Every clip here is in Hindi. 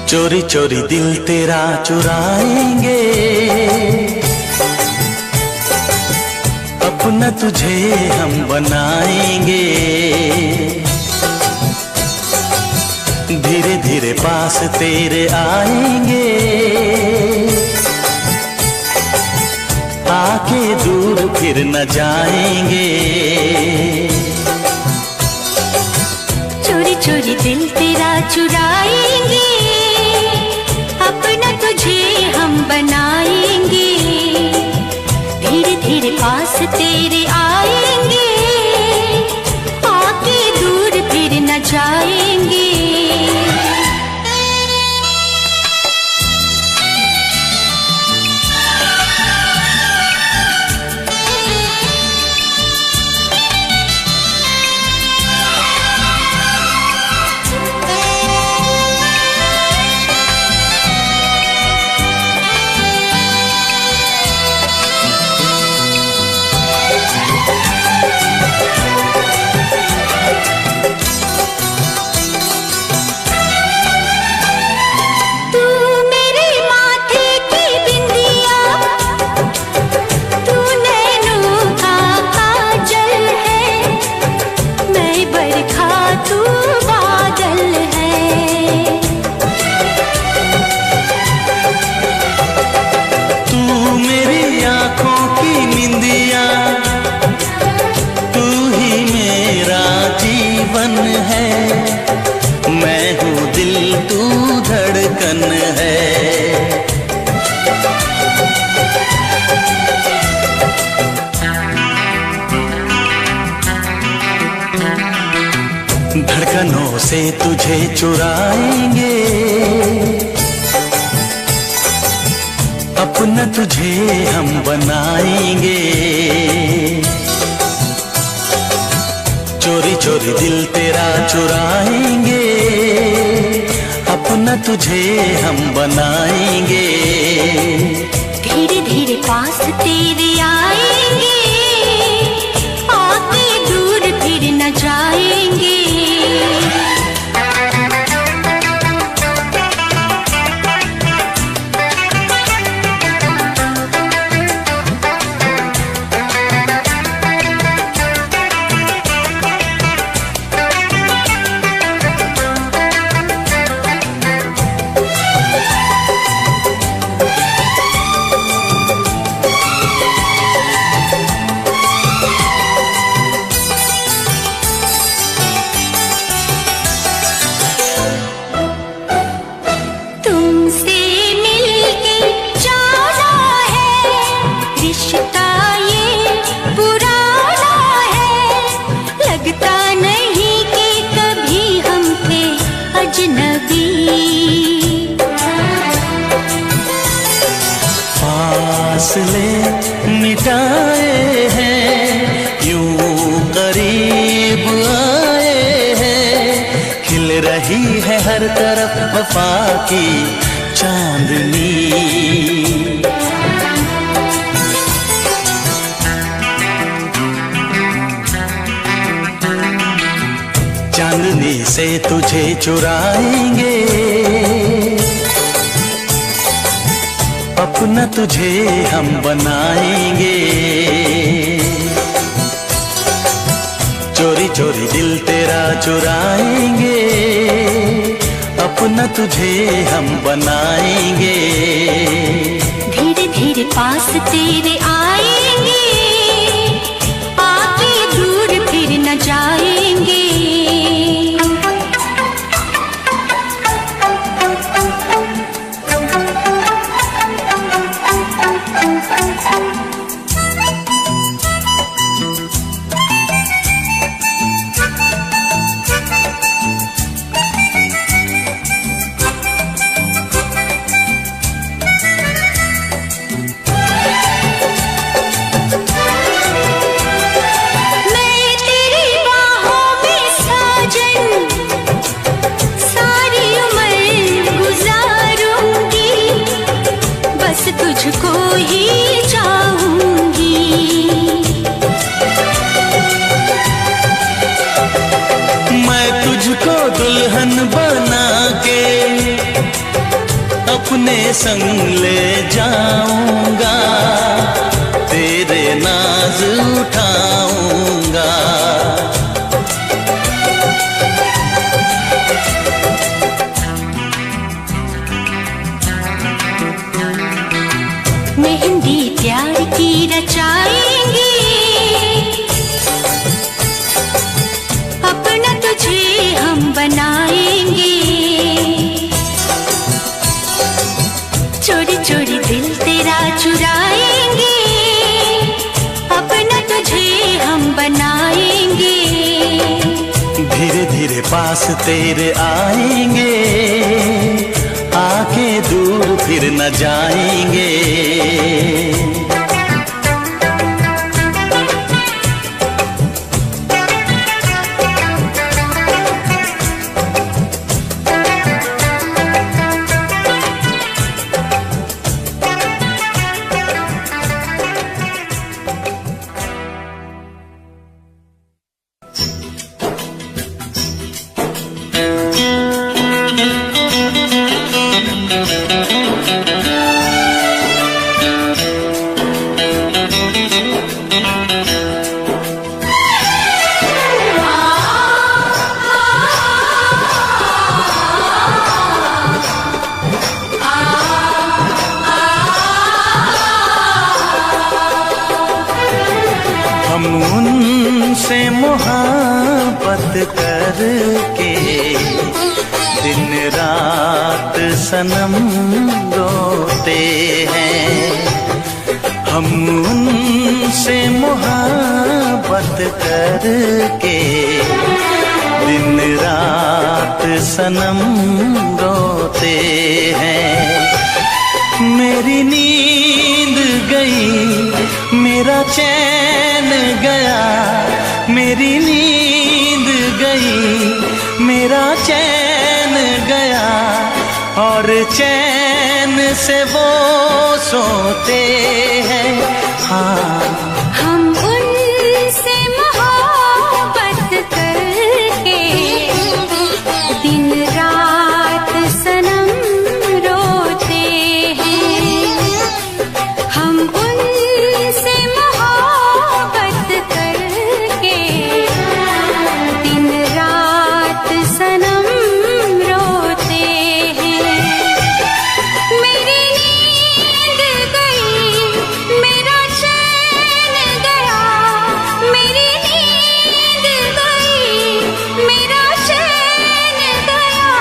चोरी चोरी दिल तेरा चुराएंगे, अपना तुझे हम बनाएंगे। धीरे धीरे पास तेरे आएंगे, आके दूर फिर न जाएंगे। चोरी चोरी दिल तेरा चुराएंगे, अपना तुझे हम बनाएंगे। धीरे धीरे पास तेरे आएंगे, आके दूर फिर न जाएंगे। मैं हूँ दिल तू धड़कन है। धड़कनों से तुझे चुराएंगे, अपना तुझे हम बनाएंगे। चोरी चोरी दिल तेरा चुराएंगे, अपना तुझे हम बनाएंगे। धीरे धीरे पास तेरे आएंगे, आके दूर फिर न जाएंगे। फासले मिटाए हैं, यूं करीब आए हैं। खिल रही है हर तरफ वफा की चांदनी। चांदनी से तुझे चुराएंगे, अपना तुझे हम बनाएंगे। चोरी चोरी दिल तेरा चुराएंगे, अपना तुझे हम बनाएंगे। धीरे धीरे पास तेरे आएंगे, आके दूर फिर न जाएंगे। मैं तेरी बाहों में अपने संग ले जाऊंगा, तेरे नाज उठाऊंगा। मेहंदी प्यार की रचाएंगे, अपना तुझे हम बनाएंगे। चोरी चोरी दिल तेरा चुराएंगे, अपना तुझे हम बनाएंगे। धीरे धीरे पास तेरे आएंगे, आके दूर फिर न जाएंगे। उनसे मोहब्बत करके दिन रात सनम रोते हैं। हम उनसे मोहब्बत करके दिन रात सनम रोते हैं। मेरी नींद गई, मेरा चैन गया, मेरी नींद गई, मेरा चैन गया, और चैन से वो सोते हैं। हाँ, हम उनसे मोहब्बत करके दिन रात सनम रोते हैं। हम उनसे मोहब्बत करके दिन रात सनम रोते हैं। मेरी नींद गई, मेरा चैन गया, मेरी नींद गई, मेरा चैन गया,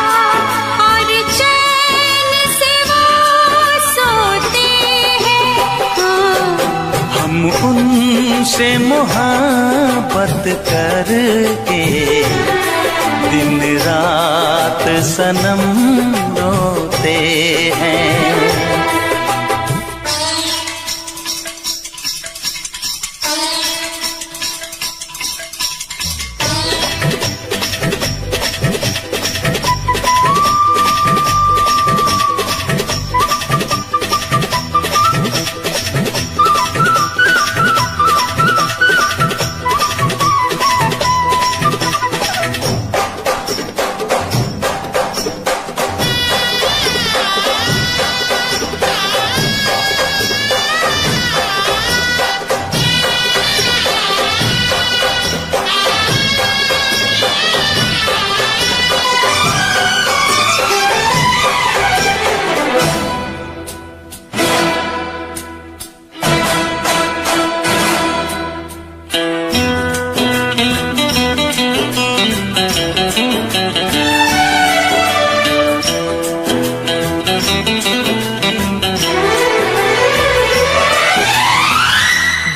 और चैन से वो सोते हैं। हम उनसे मोहब्बत करके दिन रात सनम रोते हैं।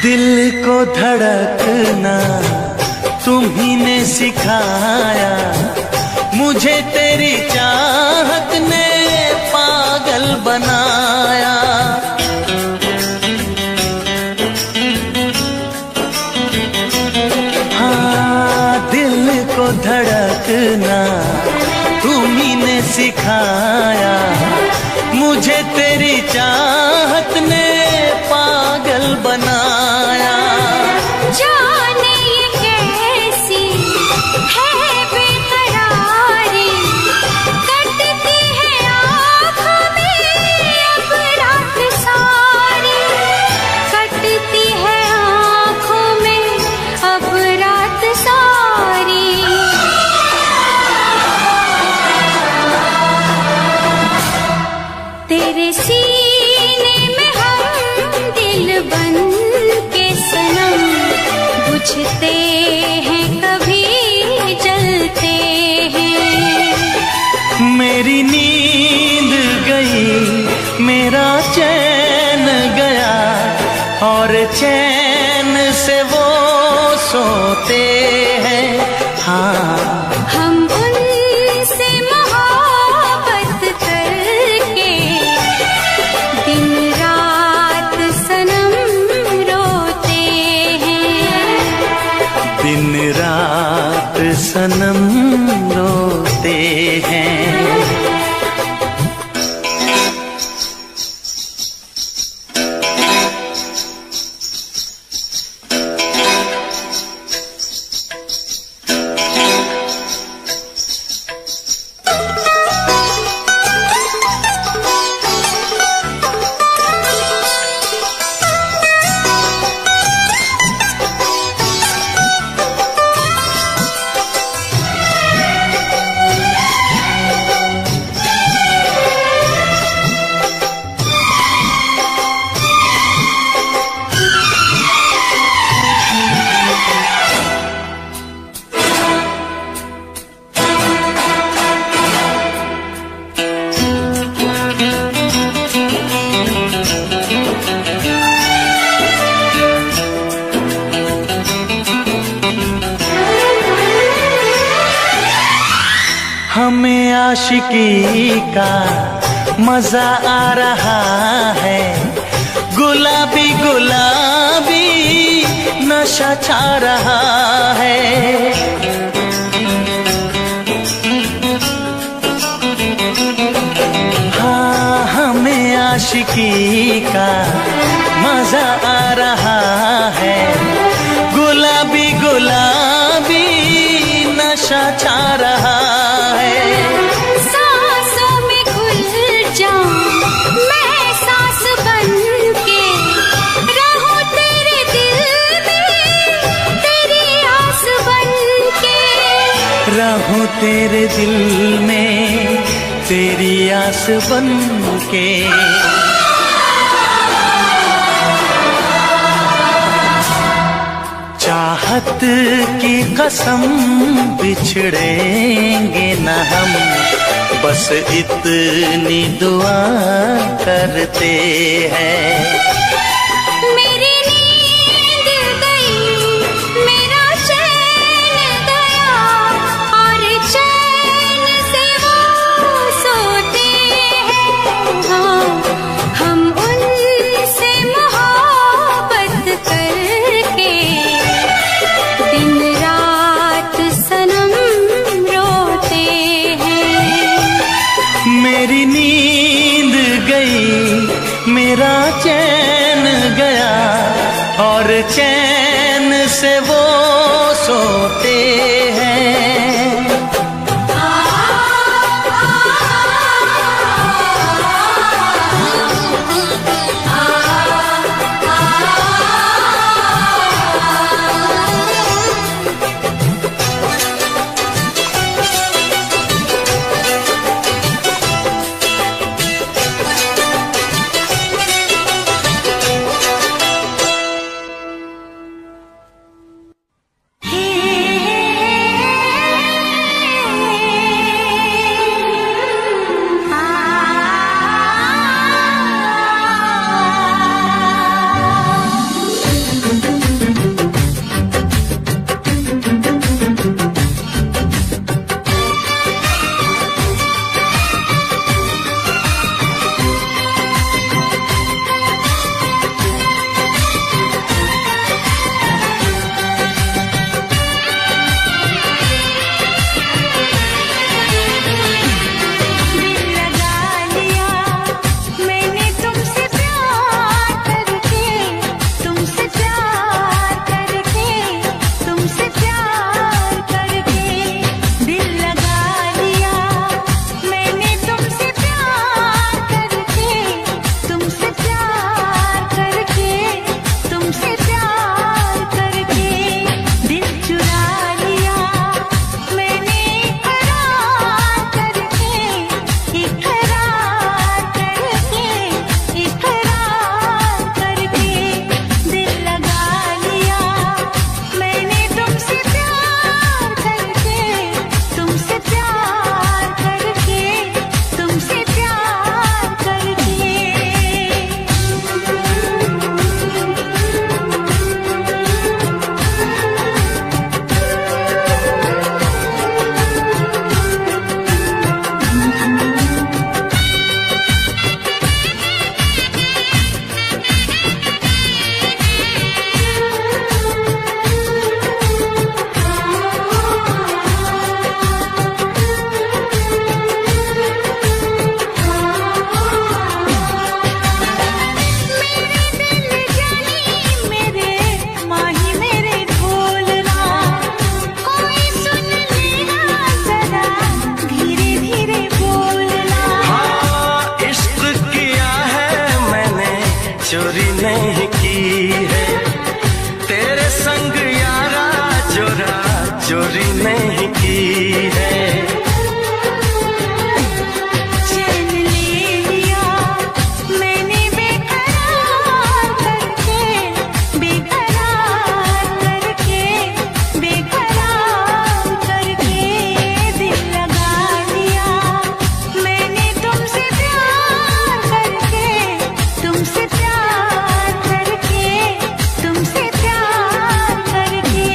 दिल को धड़कना तुम्ही ने सिखाया, मुझे तेरी चाहत ने पागल बनाया। हाँ, दिल को धड़कना तुम्ही ने सिखाया, मुझे तेरी चाहत ने पागल बनाया। जाने ये कैसी है बेकरारी, कटती है आँखों में तेरे सीने में हम दिल बन के सनम, बुझते हैं कभी जलते हैं। मेरी नींद गई मेरा चैन गया, और चैन से वो सोते हैं। हाँ, हम उनसे मोहब्बत करके दिन रात सनम रोते हैं। दिन रात सनम रोते हैं। हमें आशिकी का मजा आ रहा है, गुलाबी गुलाबी नशा छा रहा है। हाँ, हमें आशिकी का मजा आ रहा है, गुलाबी गुलाबी नशा छा रहा है। सांसों में घुल जाऊं मैं सांस बन के, रहूं तेरे दिल में तेरी आस बन के। रहूं तेरे दिल में तेरी आस बन के। चाहत की कसम बिछड़ेंगे न हम, बस इतनी दुआ करते हैं। मेरी नींद गई मेरा चैन गया, और चैन से वो सोते हैं। हाँ, हम उनसे मोहब्बत करके दिन रात सनम रोते हैं। मेरी नींद गई मेरा चैन गया, और चैन से वो सोते हैं। हे चोरी नहीं की है, तेरे संग यारा चोरा चोरी नहीं की है। चैन ले लिया मैंने बेकरार करके, बेकरार करके, बेकरार करके दिल लगा दिया मैंने तुमसे प्यार करके, तुमसे प्यार करके, तुमसे प्यार करके।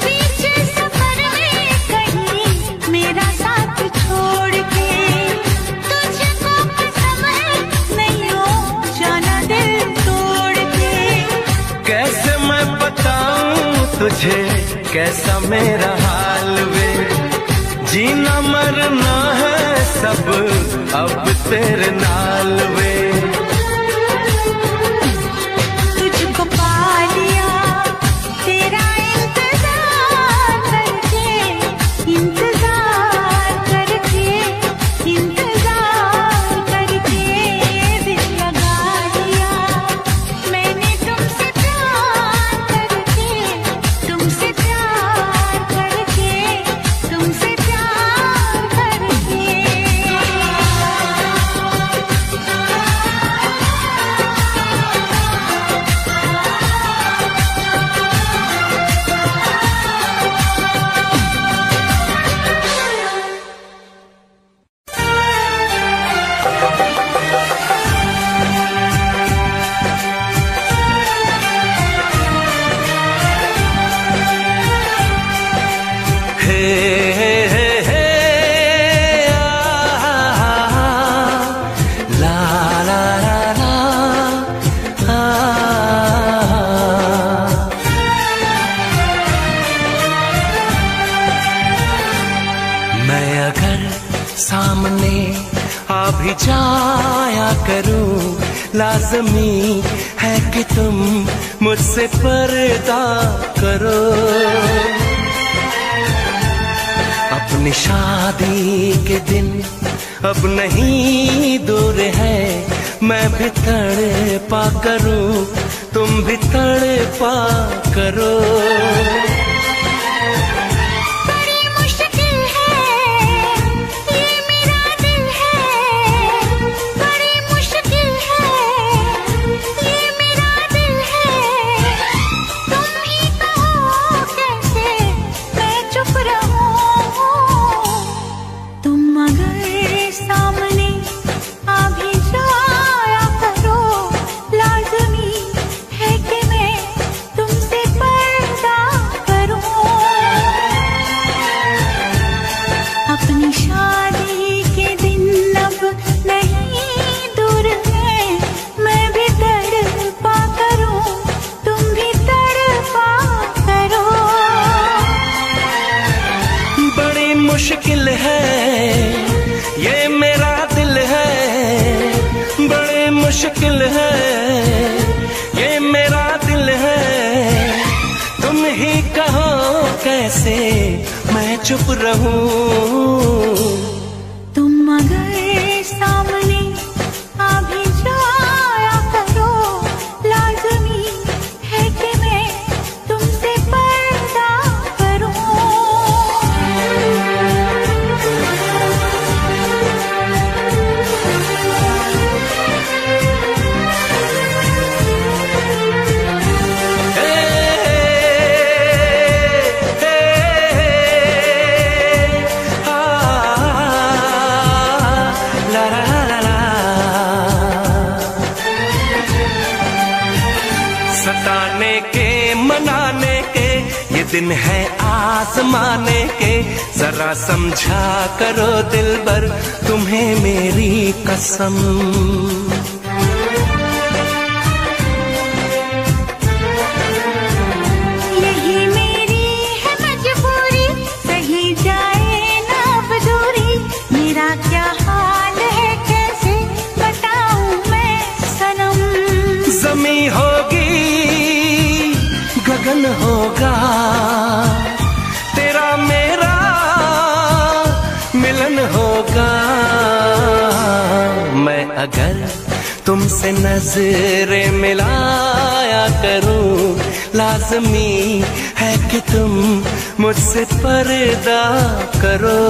बीच सफर में कहीं मेरा साथ छोड़ के, तुझको कसम है नहीं हो जाना दिल तोड़ के। कैसे मैं बताऊं तुझे कैसा मेरा हाल वे, जीना मरना है सब अब तेरे नाल वे। तुझको पा लिया तेरा इंतजार करके, इंतजार करके, इंतजार करके दिल लगा दिया मैंने तुमसे प्यार करके, तुमसे प्यार करके, तुमसे प्यार करके। हे हे हे ला ला ला ला मैं अगर सामने आ भी जाया करूं, लाजमी है कि तुम मुझसे पर्दा करो। अपनी शादी के दिन अब नहीं दूर है, मैं भी तड़पा करूं, तुम भी तड़पा करो। बड़ी मुश्किल है ये मेरा दिल है, बड़ी मुश्किल है ये मेरा दिल है। तुम ही कहो कैसे मैं चुप रहूं, तुम अगर सामने आ भी जाया करो, लाजमी है कि मैं तुमसे पर्दा करूं। अपनी शादी के दिन अब नहीं दूर है, मैं भी तड़पा करूं, तुम भी तड़पा करो। बड़ी मुश्किल है ये मेरा दिल है, बड़ी मुश्किल है ये मेरा दिल है। तुम ही कहो कैसे मैं चुप रहूं। तुम अगर सामने आ भी जाया करो, लाजमी है कि मैं तुमसे पर्दा करूं। हे, हे, हे, बुलाने के मनाने के ये दिन है आजमाने के, जरा समझा करो दिलबर तुम्हें मेरी कसम। यही मेरी है मजबूरी, सही जाए ना अब दूरी, मेरा क्या हाल है कैसे बताऊं मैं सनम। ज़मीं होगी गगन होगा, तेरा मेरा मिलन होगा। मैं अगर तुमसे नजरें मिलाया करूं, लाज़मी है कि तुम मुझसे पर्दा करो।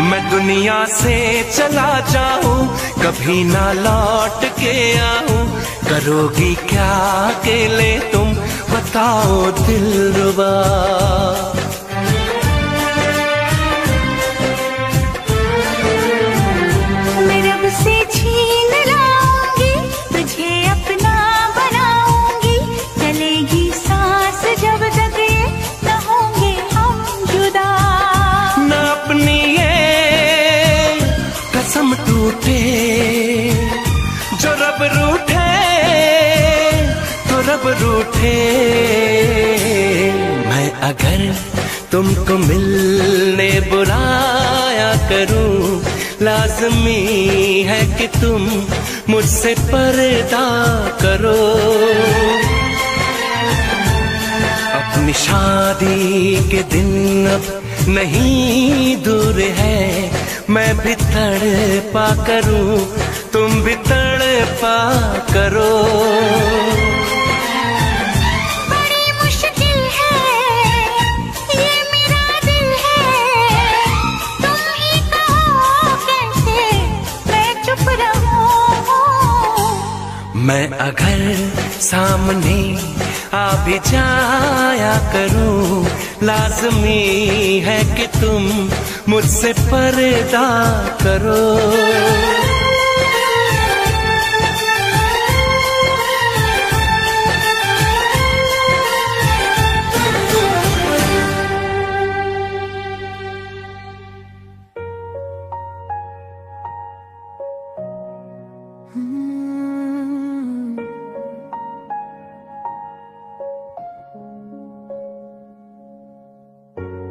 मैं दुनिया से चला जाऊं, कभी ना लौट के आऊं, करोगी क्या अकेले तुम बताओ दिलरुबा। मैं रब से छीन लाऊंगी, तुझे अपना बनाऊंगी, चलेगी सांस जब तक ये न होंगे हम जुदा। न अपनी कसम टूटे, जो रब रूठे तो रब रूठे। मैं अगर तुमको मिलने बुलाया करूं, लाज़मी है कि तुम मुझसे पर्दा करो। अपनी शादी के दिन अब नहीं दूर है, मैं भी तड़पा करूं तुम भी तड़पा करो। बड़ी मुश्किल है ये मेरा दिल है, तुम ही कहो कैसे मैं चुप रहूं। मैं अगर सामने आ भी जाया करूं, लाज़मी है कि तुम मुझसे पर्दा करो।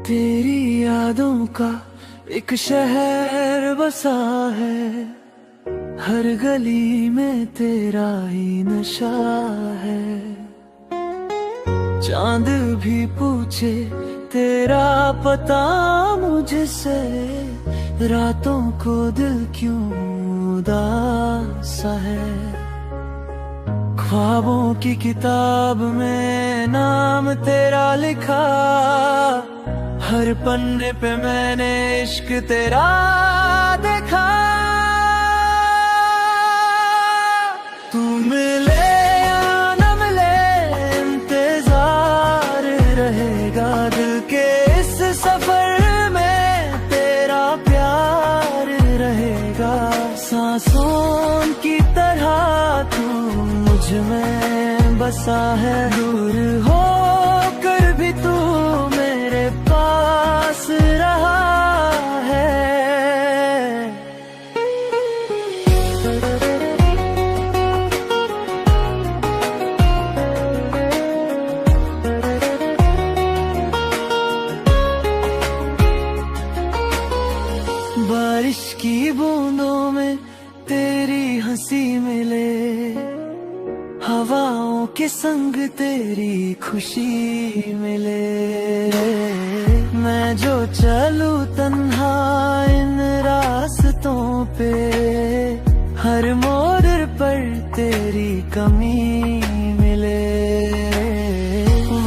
तेरी यादों का एक शहर बसा है, हर गली में तेरा ही नशा है। चांद भी पूछे तेरा पता मुझसे, रातों को दिल क्यों उदास है। ख्वाबों की किताब में नाम तेरा लिखा, हर पन्ने पे मैंने इश्क तेरा देखा। तू मिले या न मिले इंतजार रहेगा, दिल के इस सफर में तेरा प्यार रहेगा। सांसों की तरह तू मुझ में बसा है, दूर होकर भी तू मेरे पास रहा है। बारिश की बूंदों में तेरी हंसी मिले, हवाओं के संग तेरी खुशी मिले। मैं जो चलूं तन्हा इन रास्तों पे, हर मोड़ पर तेरी कमी मिले।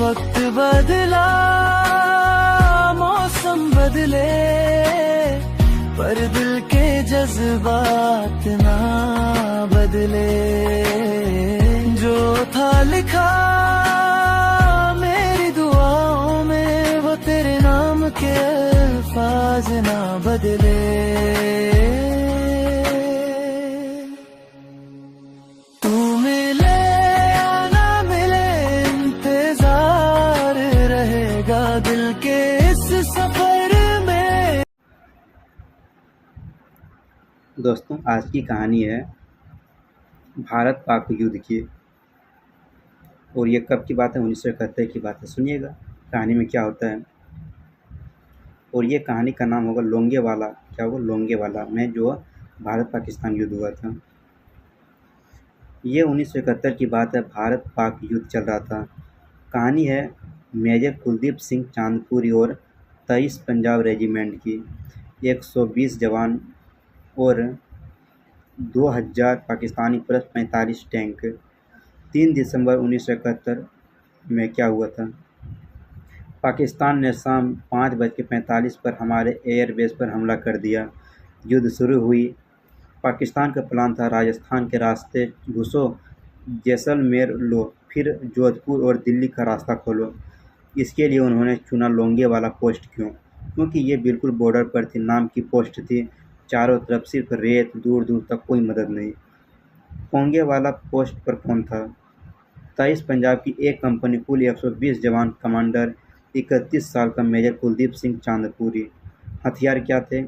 वक्त बदला, मौसम बदले, पर दिल के जज्बात ना बदले। जो था लिखा मेरी दुआओं में, वो तेरे नाम के अल्फाज ना बदले। तू मिले या ना मिले, इंतजार रहेगा दिल के इस सफर में। दोस्तों, आज की कहानी है भारत पाक युद्ध की, और ये कब की बात है? 1971 की बात है। सुनिएगा कहानी में क्या होता है। और ये कहानी का नाम होगा लोंगेवाला। क्या होगा? लोंगेवाला में जो भारत पाकिस्तान युद्ध हुआ था। ये 1971 की बात है। भारत पाक युद्ध चल रहा था। कहानी है मेजर कुलदीप सिंह चांदपुरी और 23 पंजाब रेजिमेंट की। 120 जवान और 2000 पाकिस्तानी प्लस 45 टैंक। 3 दिसंबर 1971 में क्या हुआ था? पाकिस्तान ने शाम 5:45 पर हमारे एयरबेस पर हमला कर दिया। युद्ध शुरू हुई। पाकिस्तान का प्लान था राजस्थान के रास्ते घुसो, जैसलमेर लो, फिर जोधपुर और दिल्ली का रास्ता खोलो। इसके लिए उन्होंने चुना लोंगेवाला पोस्ट। क्यों? क्योंकि ये बिल्कुल बॉर्डर पर थी, नाम की पोस्ट थी। चारों तरफ सिर्फ रेत, दूर दूर तक कोई मदद नहीं। लोंगेवाला पोस्ट पर कौन था? 23 पंजाब की एक कंपनी, कुल 120 जवान, कमांडर 31 साल का मेजर कुलदीप सिंह चांदपुरी। हथियार क्या थे?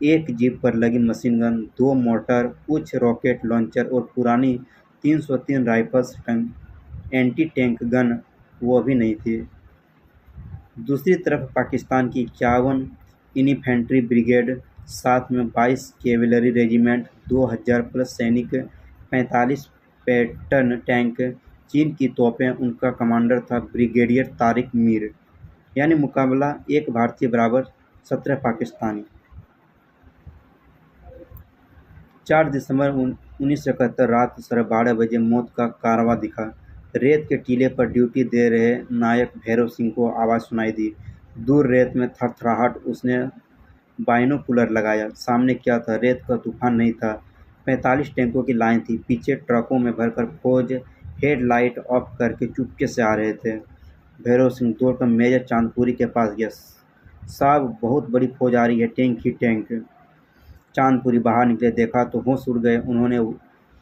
एक जीप पर लगी मशीन गन, 2 मोर्टार, कुछ रॉकेट लॉन्चर और पुरानी 303 राइफल्स। एंटी टैंक गन वो भी नहीं थी। दूसरी तरफ पाकिस्तान की 51 इन्फेंट्री ब्रिगेड, साथ में 22 कैवेलरी रेजिमेंट, 2000 प्लस सैनिक, 45 पैटर्न टैंक, चीन की तोपें। उनका कमांडर था ब्रिगेडियर तारिक मीर। यानी मुकाबला 1 भारतीय बराबर 17 पाकिस्तानी। 4 दिसंबर 1971 रात 12:30 बजे मौत का कारवां दिखा। रेत के टीले पर ड्यूटी दे रहे नायक भैरव सिंह को आवाज़ सुनाई दी। दूर रेत में थरथराहट। उसने बाइनोकुलर लगाया। सामने क्या था? रेत का तूफान नहीं था, 45 टैंकों की लाइन थी। पीछे ट्रकों में भरकर फौज हेडलाइट ऑफ करके चुपके से आ रहे थे। भैरव सिंह दौड़कर मेजर चांदपुरी के पास गया। साहब, बहुत बड़ी फौज आ रही है, टैंक ही टैंक। चांदपुरी बाहर निकले, देखा तो होश उड़ गए। उन्होंने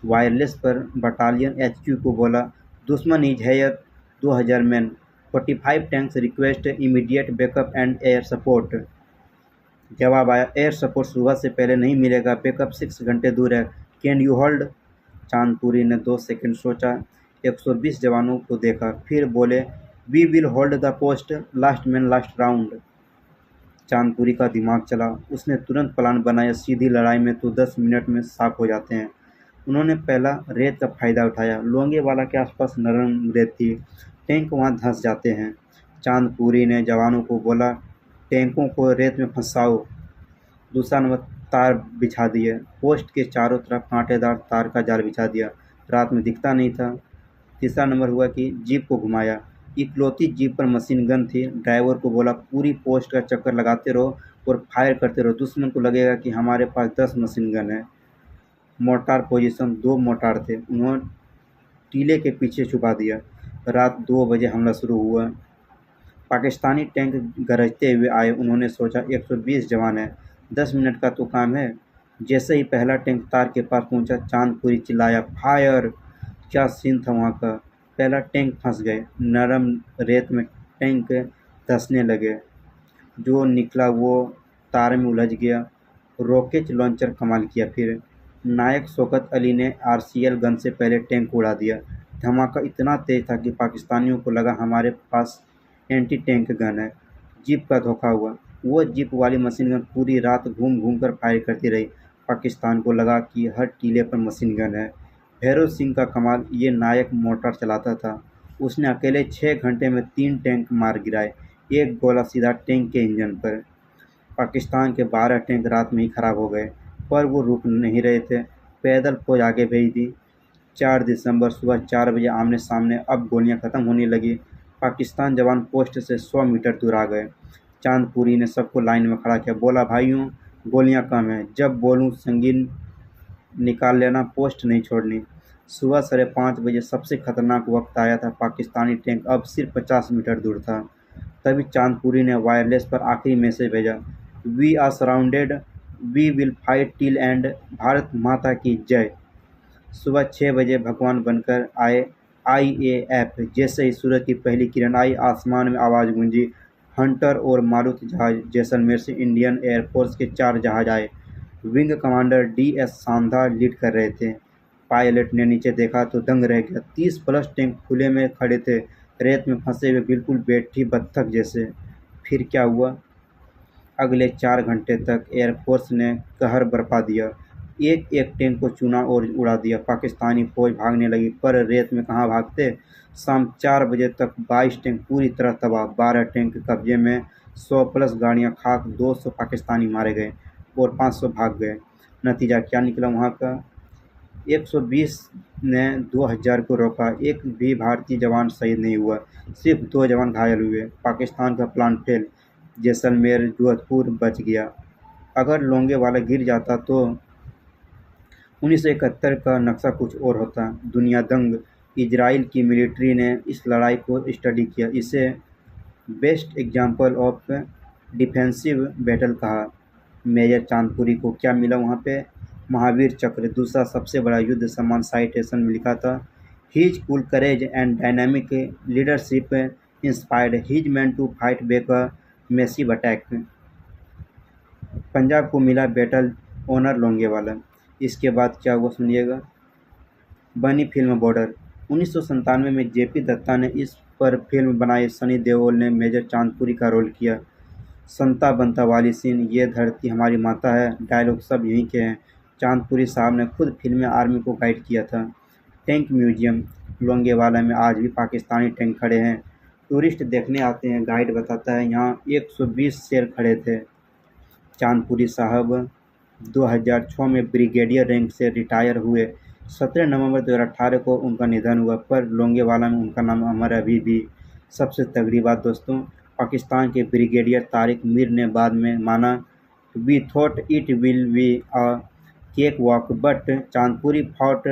वायरलेस पर बटालियन HQ को बोला, दुश्मन is here, 2000 man, 45 tanks, request immediate backup and air support. जवाब आया, एयर सपोर्ट सुबह से पहले नहीं मिलेगा, बैकअप 6 घंटे दूर है, कैन यू होल्ड? चांदपुरी ने 2 सेकंड सोचा, 120 जवानों को देखा, फिर बोले, we will hold the post, last man last round. Chandpuri का दिमाग चला। उसने तुरंत प्लान बनाया। सीधी लड़ाई में तो 10 मिनट में साफ हो जाते हैं। उन्होंने पहला रेत का फायदा उठाया। लोंगेवाला के आसपास नरम रेत थी, टैंक वहां धंस जाते हैं। चांदपुरी ने जवानों को बोला, टैंकों को रेत में फंसाओ। दूसरा नंबर, तार बिछा दिए। पोस्ट के चारों तरफ कांटेदार तार का जाल बिछा दिया। रात में दिखता नहीं था। तीसरा नंबर हुआ कि जीप को घुमाया। इकलौती जीप पर मशीन गन थी। ड्राइवर को बोला, पूरी पोस्ट का चक्कर लगाते रहो और फायर करते रहो, दुश्मन को लगेगा कि हमारे पास 10 मशीन गन है। मोर्टार पोजीशन, 2 मोर्टार थे, उन्होंने टीले के पीछे छुपा दिया। रात 2 बजे हमला शुरू हुआ। पाकिस्तानी टैंक गरजते हुए आए। उन्होंने सोचा 120 जवान है, 10 मिनट का तो काम है। जैसे ही पहला टैंक तार के पास पहुंचा, चांदपुरी चिल्लाया, फायर! क्या सीन था वहाँ का। पहला टैंक फंस गए। नरम रेत में टैंक धंसने लगे। जो निकला वो तार में उलझ गया। रॉकेट लॉन्चर कमाल किया। फिर नायक शौकत अली ने RCL गन से पहले टैंक उड़ा दिया। धमाका इतना तेज था कि पाकिस्तानियों को लगा हमारे पास एंटी टैंक गन है। जीप का धोखा हुआ। वो जीप वाली मशीन गन पूरी रात घूम घूम कर फायर करती रही। पाकिस्तान को लगा कि हर टीले पर मशीन गन है। भैरव सिंह का कमाल, ये नायक मोटर चलाता था। उसने अकेले 6 घंटे में 3 टैंक मार गिराए। एक गोला सीधा टैंक के इंजन पर। पाकिस्तान के 12 टैंक रात में ही खराब हो गए, पर वो रुक नहीं रहे थे। पैदल फौज आगे भेज दी। 4 दिसंबर सुबह 4 बजे आमने सामने। अब गोलियां खत्म होने लगी। पाकिस्तान जवान पोस्ट से 100 मीटर दूर आ गए। चांदपुरी ने सबको लाइन में खड़ा किया, बोला, भाइयों गोलियां कम हैं, जब बोलूं संगीन निकाल लेना, पोस्ट नहीं छोड़नी। सुबह 5:30 बजे सबसे खतरनाक वक्त आया था। पाकिस्तानी टैंक अब सिर्फ 50 मीटर दूर था। तभी चांदपुरी ने वायरलेस पर आखिरी मैसेज भेजा, we are surrounded, we will fight till end, Bharat माता की जय। सुबह 6 बजे भगवान बनकर आए IAF। जैसे ही सूरज की पहली किरण आई, आसमान में आवाज़ गूंजी, हंटर और मारुति जहाज जैसलमेर से इंडियन एयरफोर्स के 4 जहाज आए। विंग कमांडर DS सांधा लीड कर रहे थे। पायलट ने नीचे देखा तो दंग रह गया। 30+ टैंक खुले में खड़े थे, रेत में फंसे हुए, बिल्कुल बैठी बत्तख जैसे। फिर क्या हुआ? अगले 4 घंटे तक एयरफोर्स ने कहर बरपा दिया, एक एक टैंक को चुना और उड़ा दिया। पाकिस्तानी फौज भागने लगी, पर रेत में कहाँ भागते। शाम 4 बजे तक 22 टैंक पूरी तरह तबाह, 12 टैंक कब्जे में, 100+ गाड़ियाँ खाक, 200 पाकिस्तानी मारे गए और 500 भाग गए। नतीजा क्या निकला वहाँ का? 120 ने 2000 को रोका, एक भी भारतीय जवान शहीद नहीं हुआ, सिर्फ 2 जवान घायल हुए। पाकिस्तान का प्लान फेल, जैसलमेर जोधपुर बच गया। अगर लोंगेवाला गिर जाता तो 1971 का नक्शा कुछ और होता। दुनिया दंग। इजराइल की मिलिट्री ने इस लड़ाई को स्टडी किया, इसे best example of defensive battle कहा। मेजर चांदपुरी को क्या मिला वहाँ पे? महावीर चक्र, दूसरा सबसे बड़ा युद्ध सम्मान। साइटेशन में लिखा था, his cool courage and dynamic leadership inspired his men to fight back a massive attack. Punjab को मिला बैटल ऑनर लोंगेवाला। इसके बाद क्या हुआ सुनिएगा। बनी फिल्म बॉर्डर। 1997 में JP दत्ता ने इस पर फिल्म बनाई। सनी देओल ने मेजर चांदपुरी का रोल किया। संता बनता वाली सीन, ये धरती हमारी माता है, डायलॉग सब यहीं के हैं। चांदपुरी साहब ने खुद फिल्म में आर्मी को गाइड किया था। टैंक म्यूजियम लोंगेवाला में आज भी पाकिस्तानी टैंक खड़े हैं। टूरिस्ट देखने आते हैं, गाइड बताता है यहाँ 120 शेर खड़े थे। चांदपुरी साहब 2006 में ब्रिगेडियर रैंक से रिटायर हुए। 17 नवंबर 2018 को उनका निधन हुआ, पर लोंगेवाला में उनका नाम अमर अभी भी। सबसे तगड़ी बात दोस्तों, पाकिस्तान के ब्रिगेडियर तारिक मीर ने बाद में माना, we thought it will be a cake walk but Chandpuri fought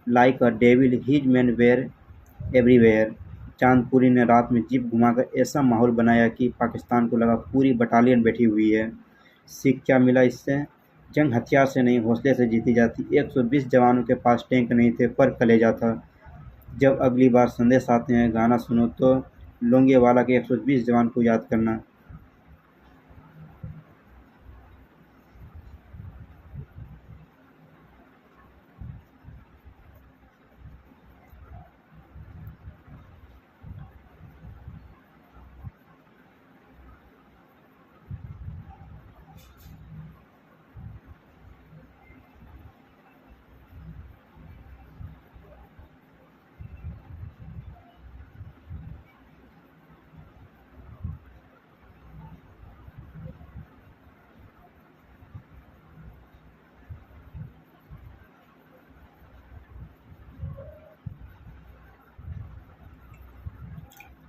like a devil, his men were everywhere. Chandpuri ने रात में जीप घुमाकर ऐसा माहौल बनाया कि पाकिस्तान को लगा पूरी बटालियन बैठी हुई है। सीख क्या मिला इससे? जंग हथियार से नहीं, हौसले से जीती जाती। 120 जवानों के पास टैंक नहीं थे, पर कलेजा था। जब अगली बार संदेश आते हैं, गाना सुनो तो लोंगेवाला के 120 जवान को याद करना।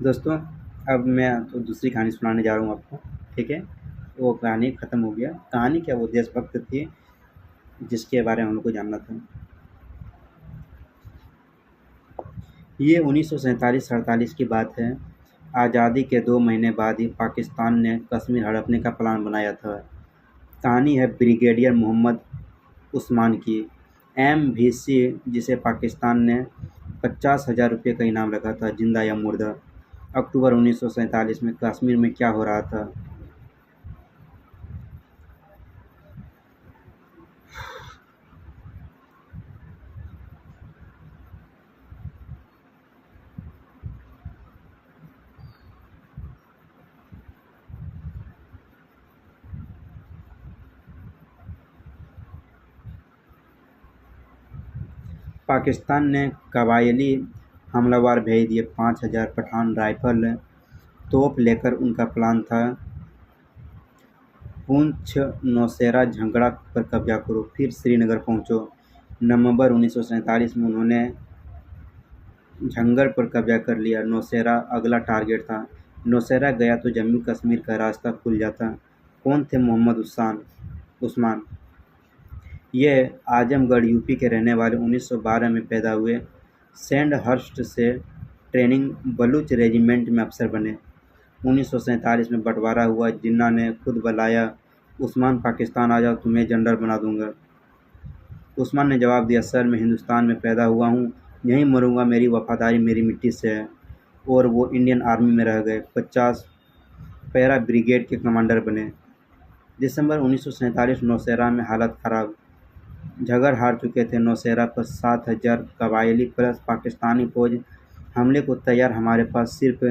दोस्तों अब मैं तो दूसरी कहानी सुनाने जा रहा हूँ आपको, ठीक है। वो कहानी ख़त्म हो गया। कहानी क्या, वो देशभक्त थी जिसके बारे में हम लोग को जानना था। ये 1947-48 की बात है। आज़ादी के 2 महीने बाद ही पाकिस्तान ने कश्मीर हड़पने का प्लान बनाया था। कहानी है ब्रिगेडियर मोहम्मद उस्मान की। MVC, जिसे पाकिस्तान ने 50,000 रुपये का इनाम रखा था, जिंदा या मुर्दा। अक्टूबर 1947 में कश्मीर में क्या हो रहा था? पाकिस्तान ने कबायली हमलावर भेज दिए। 5,000 पठान राइफल तोप लेकर। उनका प्लान था, पुंछ नौशेरा झगड़ा पर कब्जा करो, फिर श्रीनगर पहुंचो। नवंबर 1947 में उन्होंने झंगर पर कब्जा कर लिया। नौशेरा अगला टारगेट था। नौशेरा गया तो जम्मू कश्मीर का रास्ता खुल जाता। कौन थे मोहम्मद उस्मान? ये आजमगढ़ यूपी के रहने वाले 1912 में पैदा हुए। सैंडहर्स्ट से ट्रेनिंग बलूच रेजिमेंट में अफसर बने। 1947 में बंटवारा हुआ। जिन्ना ने खुद बुलाया, उस्मान पाकिस्तान आ जाओ, तुम्हें जनरल बना दूंगा। उस्मान ने जवाब दिया, सर मैं हिंदुस्तान में पैदा हुआ हूँ, यहीं मरूंगा, मेरी वफादारी मेरी मिट्टी से है। और वो इंडियन आर्मी में रह गए। 50 पैरा ब्रिगेड के कमांडर बने। दिसंबर 1947 नौशेरा में हालत खराब। झगड़ हार चुके थे। नौशेरा पर 7000 कबायली प्लस पाकिस्तानी फौज हमले को तैयार। हमारे पास सिर्फ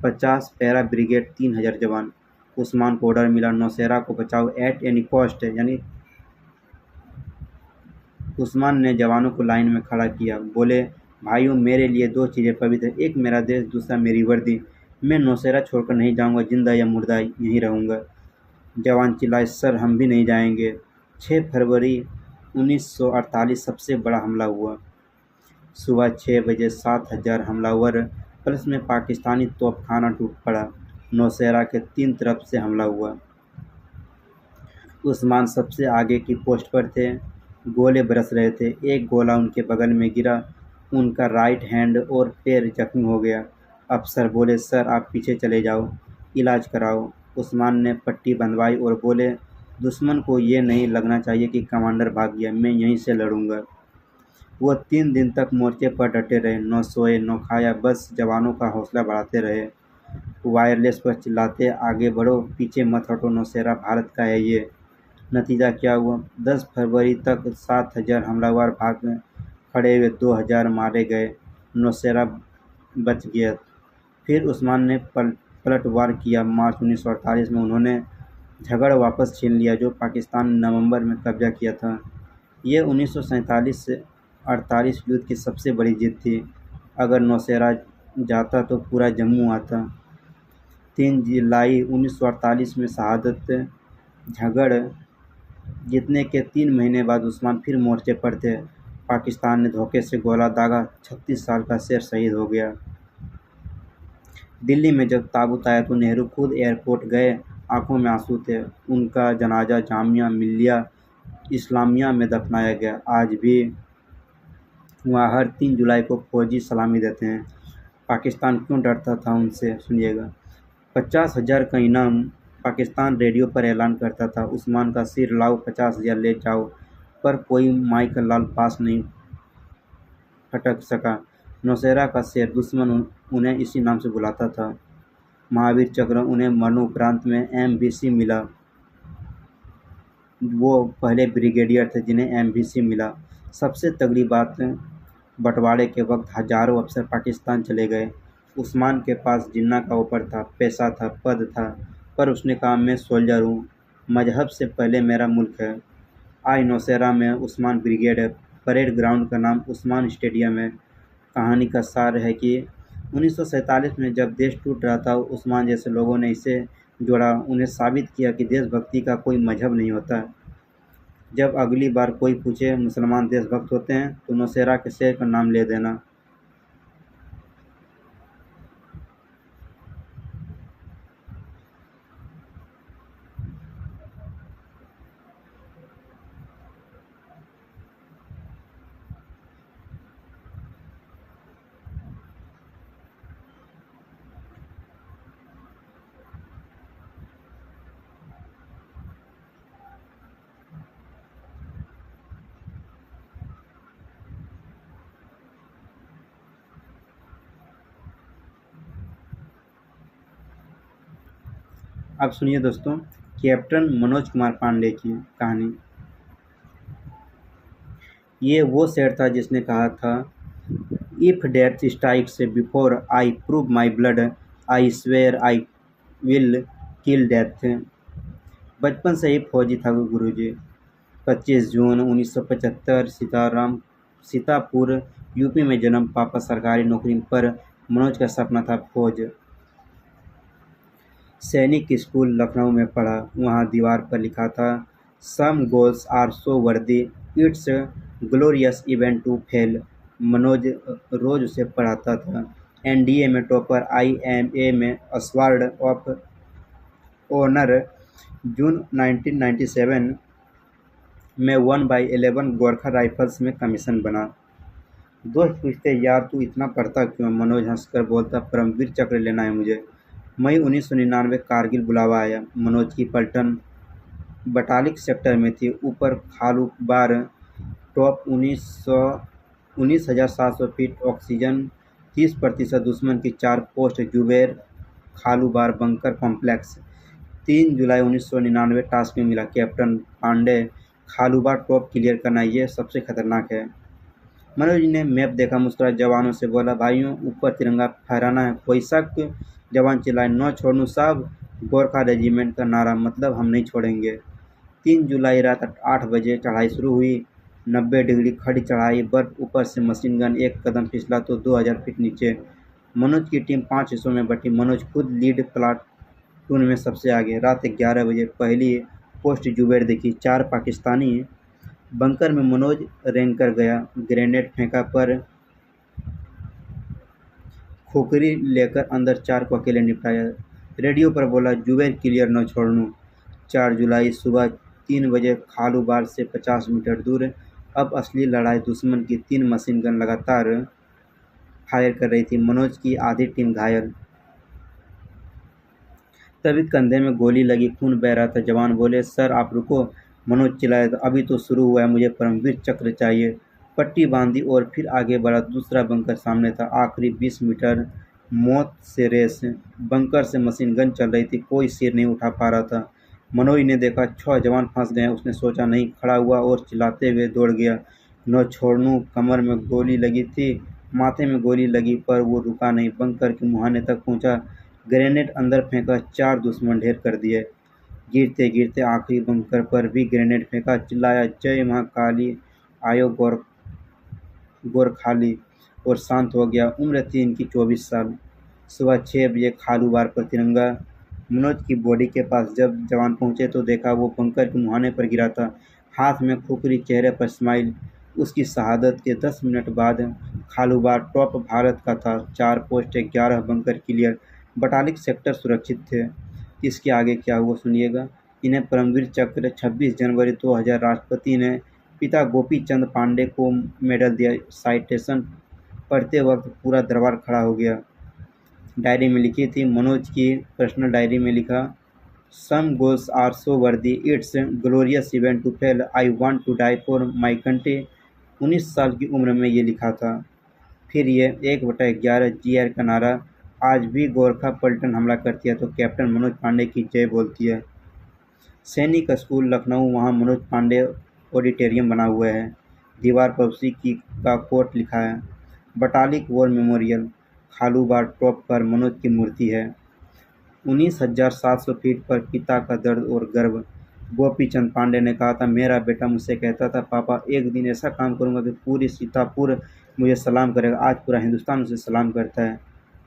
50 पैरा ब्रिगेड, 3000 जवान। उस्मान को ऑर्डर मिला, नौशेरा को बचाओ एट एनी कॉस्ट। यानी उस्मान ने जवानों को लाइन में खड़ा किया। बोले, भाइयों मेरे लिए 2 चीज़ें पवित्र हैं, एक मेरा देश, दूसरा मेरी वर्दी। मैं नौशेरा छोड़कर नहीं जाऊंगा, जिंदा या मुर्दा यहीं रहूंगा। जवान चिल्लाए, सर हम भी नहीं जाएंगे। 6 फरवरी 1948 सबसे बड़ा हमला हुआ। सुबह 6 बजे 7000 हमलावर प्लस में पाकिस्तानी तोपखाना टूट पड़ा। नौशेरा के 3 तरफ से हमला हुआ। उस्मान सबसे आगे की पोस्ट पर थे। गोले बरस रहे थे। एक गोला उनके बगल में गिरा, उनका राइट हैंड और पैर जख्मी हो गया। अफसर बोले, सर आप पीछे चले जाओ, इलाज कराओ। उस्मान ने पट्टी बंधवाई और बोले, दुश्मन को ये नहीं लगना चाहिए कि कमांडर भाग गया, मैं यहीं से लड़ूंगा। वो 3 दिन तक मोर्चे पर डटे रहे, न सोए न खाया, बस जवानों का हौसला बढ़ाते रहे। वायरलेस पर चिल्लाते, आगे बढ़ो, पीछे मत हटो, नौशेरा भारत का है ये। नतीजा क्या हुआ? 10 फरवरी तक 7000 हमलावर भाग खड़े हुए, 2000 मारे गए, नौशेरा बच गया। फिर उस्मान ने पलटवार किया। मार्च 1948 में उन्होंने झगड़ वापस छीन लिया, जो पाकिस्तान ने नवंबर में कब्जा किया था। ये 1947 से 48 युद्ध की सबसे बड़ी जीत थी। अगर नौशेरा जाता तो पूरा जम्मू आता। 3 जुलाई 1948 में शहादत। झगड़ जीतने के 3 महीने बाद उस्मान फिर मोर्चे पर थे। पाकिस्तान ने धोखे से गोला दागा, 36 साल का शेर शहीद हो गया। दिल्ली में जब ताबूत आया तो नेहरू खुद एयरपोर्ट गए, आंखों में आंसू थे। उनका जनाजा जामिया मिल्लिया इस्लामिया में दफनाया गया। आज भी वहाँ हर 3 जुलाई को फौजी सलामी देते हैं। पाकिस्तान क्यों डरता था उनसे, सुनिएगा। 50,000 का इनाम पाकिस्तान रेडियो पर ऐलान करता था। उस्मान का सिर लाओ, 50,000 ले जाओ, पर कोई माई का लाल पास नहीं फटक सका। नौशेरा का शेर, दुश्मन उन्हें इसी नाम से बुलाता था। महावीर चक्र उन्हें मरणोपरांत में MVC मिला। वो पहले ब्रिगेडियर थे जिन्हें MVC मिला। सबसे तगड़ी बात, बंटवारे के वक्त हजारों अफसर पाकिस्तान चले गए। उस्मान के पास जिन्ना का ऑफर था, पैसा था, पद था, पर उसने कहा, मैं सोल्जर हूँ, मजहब से पहले मेरा मुल्क है। आज नौशेरा में उस्मान ब्रिगेड है। परेड ग्राउंड का नाम उस्मान स्टेडियम है। कहानी का सार है कि 1947 में जब देश टूट रहा था, उस्मान जैसे लोगों ने इसे जोड़ा, उन्हें साबित किया कि देशभक्ति का कोई मजहब नहीं होता। जब अगली बार कोई पूछे मुसलमान देशभक्त होते हैं तो नौशेरा के शेर का नाम ले देना। अब सुनिए दोस्तों, कैप्टन मनोज कुमार पांडे की कहानी। ये वो शेर था जिसने कहा था, if death strikes before I prove my blood, I swear I will kill death. बचपन से ही फौजी था गुरुजी। 25 जून 1975 सीतापुर यूपी में जन्म। पापा सरकारी नौकरी पर। मनोज का सपना था फौज। सैनिक स्कूल लखनऊ में पढ़ा। वहाँ दीवार पर लिखा था, some goals are so worthy, it's glorious event to fail. Manoj रोज उसे पढ़ाता था। एनडीए में टॉपर, आईएमए में अवार्ड ऑफ ऑनर। जून 1997 में 1/11 गोरखा राइफल्स में कमीशन बना। दोस्त पूछते, यार तू इतना पढ़ता क्यों? मनोज हंसकर बोलता, परमवीर चक्र लेना है मुझे। मई 1999 कारगिल बुलावा आया। मनोज की पलटन बटालिक सेक्टर में थी। ऊपर खालूबार टॉप 19,700 फीट ऑक्सीजन 30% दुश्मन की 4 post Zubair Khalubar bunker complex. 3 जुलाई 1999 टास्क में मिला, captain Pandey Khalubar top clear करना, ये सबसे खतरनाक है। मनोज ने मैप देखा, मुस्कुराया, जवानों से बोला, भाइयों ऊपर तिरंगा फहराना है, कोई शक? जवान चिल्लाए, नो छोड़नू साहब। गोरखा रेजिमेंट का नारा, मतलब हम नहीं छोड़ेंगे। 3 जुलाई रात 8 बजे चढ़ाई शुरू हुई। 90 डिग्री खड़ी चढ़ाई, बर्फ ऊपर से मशीन गन, एक कदम फिसला तो 2000 फीट नीचे। मनोज की टीम 5 हिस्सों में बटी। मनोज खुद लीड प्लाटून में सबसे आगे। रात 11 बजे पहली पोस्ट जुबैर देखी, 4 पाकिस्तानी। बंकर में मनोज रेंग कर गया, ग्रेनेड फेंका पर खोखरी लेकर अंदर 4 को अकेले निपटाया। रेडियो पर बोला, जुबैर क्लियर, न छोड़नू। 4 जुलाई सुबह 3 बजे खालूबार से 50 मीटर दूर। अब असली लड़ाई, दुश्मन की 3 मशीन गन लगातार फायर कर रही थी। मनोज की आधी टीम घायल। तभी कंधे में गोली लगी, खून बह रहा था। जवान बोले, सर आप रुको। मनोज चिल्लाया, तो अभी तो शुरू हुआ है, मुझे परमवीर चक्र चाहिए। पट्टी बांधी और फिर आगे बढ़ा। दूसरा बंकर सामने था। आखिरी 20 मीटर मौत से रेस। बंकर से मशीन गन चल रही थी, कोई सिर नहीं उठा पा रहा था। मनोज ने देखा 6 जवान फंस गए। उसने सोचा नहीं, खड़ा हुआ और चिल्लाते हुए दौड़ गया, न छोड़नू। कमर में गोली लगी थी, माथे में गोली लगी, पर वो रुका नहीं। बंकर के मुहाने तक पहुंचा, ग्रेनेड अंदर फेंका, 4 दुश्मन ढेर कर दिए। गिरते गिरते आखिरी बंकर पर भी ग्रेनेड फेंका, चिल्लाया, जय महाकाली, आयो गोरखाली, और शांत हो गया। उम्र थी इनकी 24 साल। सुबह 6 बजे खालूबार पर तिरंगा मनोज की बॉडी के पास जब जवान पहुंचे तो देखा वो बंकर के मुहाने पर गिरा था, हाथ में खुपरी, चेहरे पर स्माइल। उसकी शहादत के 10 मिनट बाद खालूबार टॉप भारत का था। 4 post, 11 bunker clear, Batalik sector सुरक्षित थे। इसके आगे क्या हुआ सुनिएगा। इन्हें परमवीर चक्र 26 जनवरी 2000 राष्ट्रपति ने पिता गोपी चंद पांडे को मेडल दिया। साइटेशन पढ़ते वक्त पूरा दरबार खड़ा हो गया। डायरी में लिखी थी, मनोज की पर्सनल डायरी में लिखा, some goals are so worthy, it's glorious event to fail, I want to die for my country. 19 साल की उम्र में ये लिखा था। फिर ये 1/11 GR का नारा, आज भी गोरखा पलटन हमला करती है तो कैप्टन मनोज पांडे की जय बोलती है। सैनिक स्कूल लखनऊ, वहाँ मनोज पांडे ऑडिटोरियम बना हुआ है। दीवार पर उसी की का कोट लिखा है। Batalik war memorial, Khalubar top पर मनोज की मूर्ति है। 19,700 फीट पर पिता का दर्द और गर्व। गोपी चंद पांडे ने कहा था, मेरा बेटा मुझसे कहता था, पापा एक दिन ऐसा काम करूंगा कि पूरी सीतापुर मुझे सलाम करेगा। आज पूरा हिंदुस्तान मुझे सलाम करता है।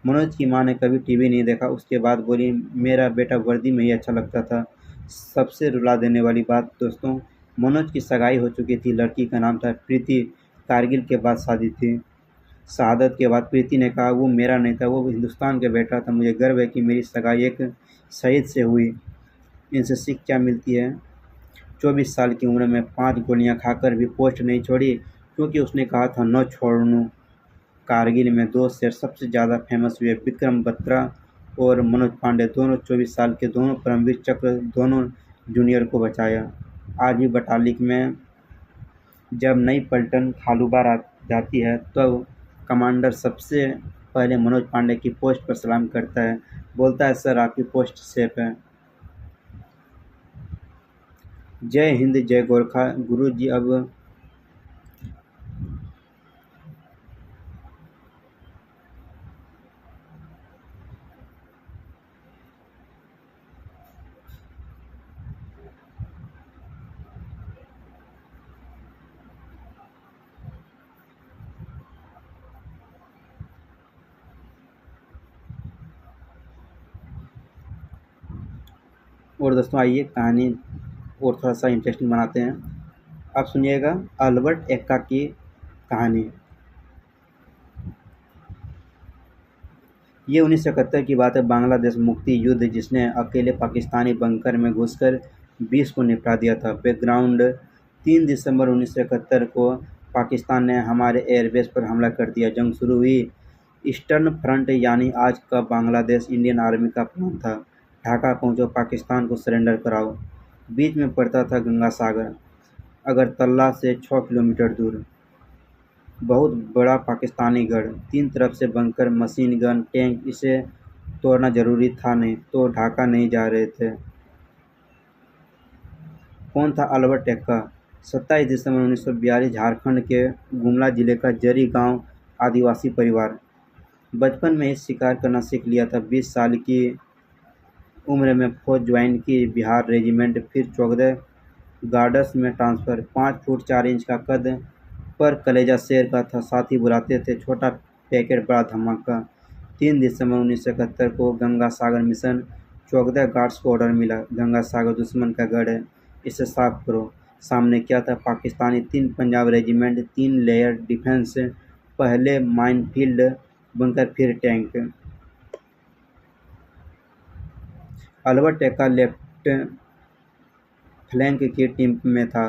मनोज की मां ने कभी टीवी नहीं देखा। उसके बाद बोली, मेरा बेटा वर्दी में ही अच्छा लगता था। सबसे रुला देने वाली बात दोस्तों, मनोज की सगाई हो चुकी थी। लड़की का नाम था प्रीति। कारगिल के बाद शादी थी। शहादत के बाद प्रीति ने कहा, वो मेरा नहीं था, वो हिंदुस्तान का बेटा था। मुझे गर्व है कि मेरी सगाई एक शहीद से हुई। इनसे सीख क्या मिलती है? 24 साल की उम्र में 5 गोलियां खाकर भी पोस्ट नहीं छोड़ी, क्योंकि उसने कहा था, न छोड़नू। कारगिल में 2 शेर सबसे ज़्यादा फेमस हुए, विक्रम बत्रा और मनोज पांडे, दोनों 24 साल के, दोनों परमवीर चक्र, दोनों जूनियर को बचाया। आज भी बटालिक में जब नई पलटन खालूबार आ जाती है तो कमांडर सबसे पहले मनोज पांडे की पोस्ट पर सलाम करता है, बोलता है, सर आपकी पोस्ट सेफ है। जय हिंद, जय गोरखा। गुरु जी अब और दोस्तों आइए कहानी और थोड़ा सा इंटरेस्टिंग बनाते हैं। अब सुनिएगा अल्बर्ट एक्का की कहानी। ये 1971 की बात है। बांग्लादेश मुक्ति युद्ध, जिसने अकेले पाकिस्तानी बंकर में घुसकर 20 को निपटा दिया था। बैकग्राउंड: 3 दिसंबर 1971 को पाकिस्तान ने हमारे एयरबेस पर हमला कर दिया। जंग शुरू हुई। ईस्टर्न फ्रंट यानी आज का बांग्लादेश इंडियन आर्मी का प्लान था। ढाका पहुंचो, पाकिस्तान को सरेंडर कराओ। बीच में पड़ता था गंगा सागर, अगरतला से 6 किलोमीटर दूर। बहुत बड़ा पाकिस्तानी गढ़, 3 तरफ से बंकर, मशीन गन, टैंक। इसे तोड़ना जरूरी था, नहीं तो ढाका नहीं जा रहे थे। कौन था अल्बर्ट एक्का? 27 दिसंबर 1942, झारखंड के गुमला जिले का जरी गांव, आदिवासी परिवार। बचपन में ही शिकार करना सीख लिया था। 20 साल की उम्र में फौज ज्वाइन की, बिहार रेजिमेंट, फिर चौगदह गार्ड्स में ट्रांसफ़र। 5 फुट 4 इंच का कद, पर कलेजा शेर का था। साथी बुलाते थे छोटा पैकेट बड़ा धमाका। 3 दिसंबर 1971 को गंगा सागर मिशन। चौगदह गार्ड्स को ऑर्डर मिला, गंगा सागर दुश्मन का गढ़ है, इसे साफ करो। सामने क्या था? Pakistani 3 Punjab regiment, 3 layer defence, पहले माइनफील्ड बंकर, फिर tank. Albert Ekka left flank की टीम में था।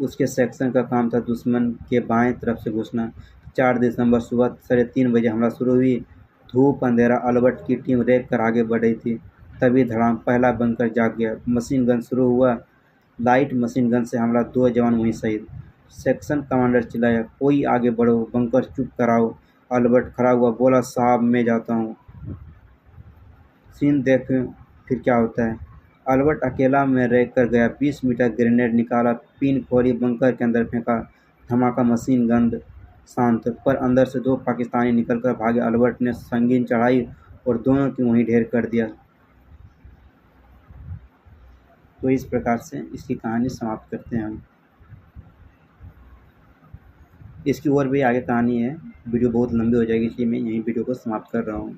उसके सेक्शन का काम था दुश्मन के बाएं तरफ से घुसना। 4 दिसंबर सुबह 3:30 बजे हमला शुरू हुई। धूप अंधेरा, अल्बर्ट की टीम रेत कर आगे बढ़ रही थी। तभी धड़ाम, पहला बंकर जाग गया। मशीन गन शुरू हुआ। लाइट मशीन गन से हमला, 2 जवान वहीं शहीद। सेक्शन कमांडर चिल्लाया, कोई आगे बढ़ो, बंकर चुप कराओ। अल्बर्ट खड़ा हुआ, बोला, साहब मैं जाता हूँ, सीन देख फिर क्या होता है। अल्बर्ट अकेला में रह कर गया। 20 मीटर ग्रेनेड निकाला, पिन खोली, बंकर के अंदर फेंका। धमाका, मशीन गन शांत, पर अंदर से 2 पाकिस्तानी निकलकर भागे। अल्बर्ट ने संगीन चढ़ाई और दोनों की वहीं ढेर कर दिया। तो इस प्रकार से इसकी कहानी समाप्त करते हैं हम। इसकी और भी आगे कहानी है। वीडियो बहुत लंबी हो जाएगी, इसलिए मैं यहीं वीडियो को समाप्त कर रहा हूँ।